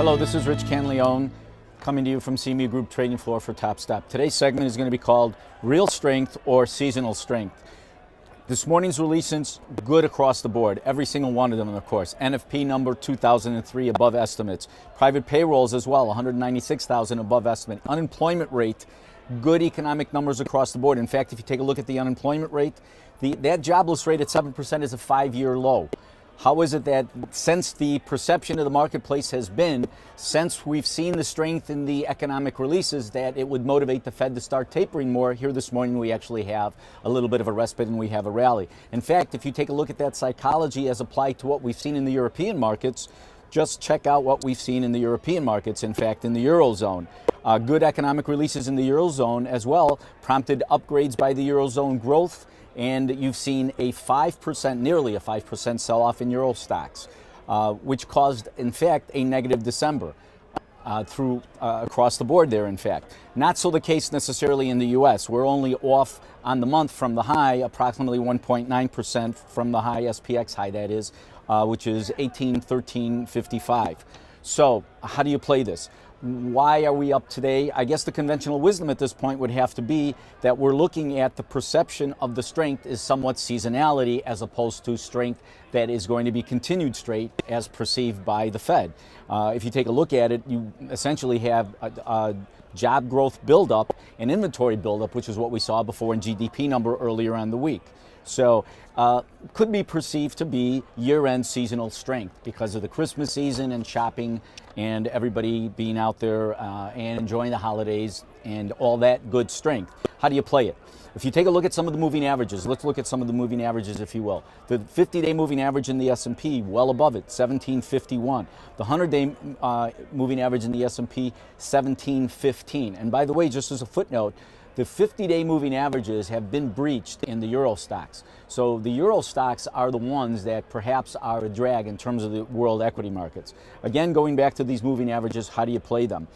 Hello, this is Rich Canleone coming to you from CME Group Trading Floor for Top Step. Today's segment is going to be called Real Strength or Seasonal Strength. This morning's releases, good across the board, every single one of them, of course. NFP number 2003 above estimates. Private payrolls as well, 196,000 above estimate. Unemployment rate, good economic numbers across the board. In fact, if you take a look at the unemployment rate, that jobless rate at 7% is a 5-year low. How is it that since the perception of the marketplace has been, since we've seen the strength in the economic releases, that it would motivate the Fed to start tapering more? Here this morning we actually have a little bit of a respite and we have a rally. In fact, if you take a look at that psychology as applied to what we've seen in the European markets, just check out what we've seen in the European markets, in fact, in the Eurozone. Good economic releases in the Eurozone as well prompted upgrades by the Eurozone growth. And you've seen a 5%, nearly a 5% sell-off in Euro stocks, which caused, in fact, a negative December across the board there, in fact. Not so the case necessarily in the U.S. We're only off on the month from the high, approximately 1.9% from the high, SPX high that is, which is 1813.55. So how do you play this? Why are we up today? I guess the conventional wisdom at this point would have to be that we're looking at the perception of the strength is somewhat seasonality as opposed to strength that is going to be continued straight as perceived by the Fed. If you take a look at it, you essentially have a job growth buildup and inventory buildup, which is what we saw before in GDP number earlier on the week. So could be perceived to be year-end seasonal strength because of the Christmas season and shopping and everybody being out there and enjoying the holidays and all that good strength. How do you play it? If you take a look at some of the moving averages, let's look at some of the moving averages, if you will. The 50-day moving average in the S&P, well above it, 1751. The 100-day moving average in the S&P, 1715. And by the way, just as a footnote, the 50-day moving averages have been breached in the Euro stocks. So the Euro stocks are the ones that perhaps are a drag in terms of the world equity markets. Again, going back to these moving averages, how do you play them?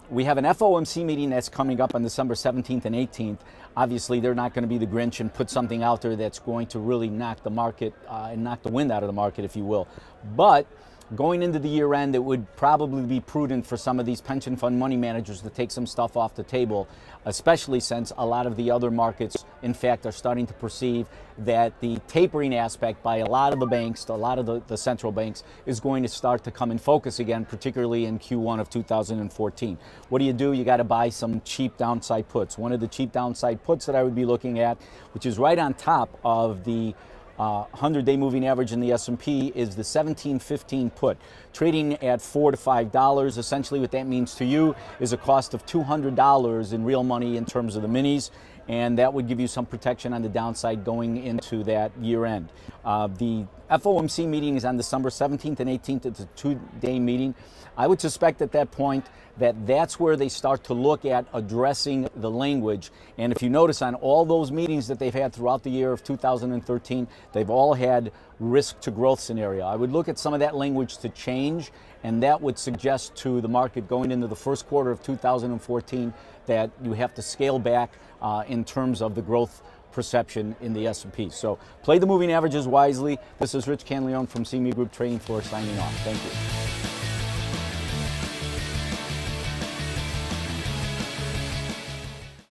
We have an FOMC meeting that's coming up on December 17th and 18th. Obviously, they're not going to be the Grinch and put something out there that's going to really knock the market and knock the wind out of the market, if you will. But going into the year end, it would probably be prudent for some of these pension fund money managers to take some stuff off the table, especially since a lot of the other markets, in fact, are starting to perceive that the tapering aspect by a lot of the banks, a lot of the central banks, is going to start to come in focus again, particularly in Q1 of 2014. What do? You got to buy some cheap downside puts. One of the cheap downside puts that I would be looking at, which is right on top of the 100-day moving average in the S&P, is the 1715 put, trading at $4 to $5. Essentially what that means to you is a cost of $200 in real money in terms of the minis, and that would give you some protection on the downside going into that year end. The FOMC meeting is on December 17th and 18th. It's a 2-day meeting. I would suspect at that point that that's where they start to look at addressing the language. And if you notice on all those meetings that they've had throughout the year of 2013, they've all had risk to growth scenario. I would look at some of that language to change, and that would suggest to the market going into the first quarter of 2014 that you have to scale back in terms of the growth perception in the S&P. So play the moving averages wisely. This is Rich Canleone from CME Group Trading Floor signing off. Thank you.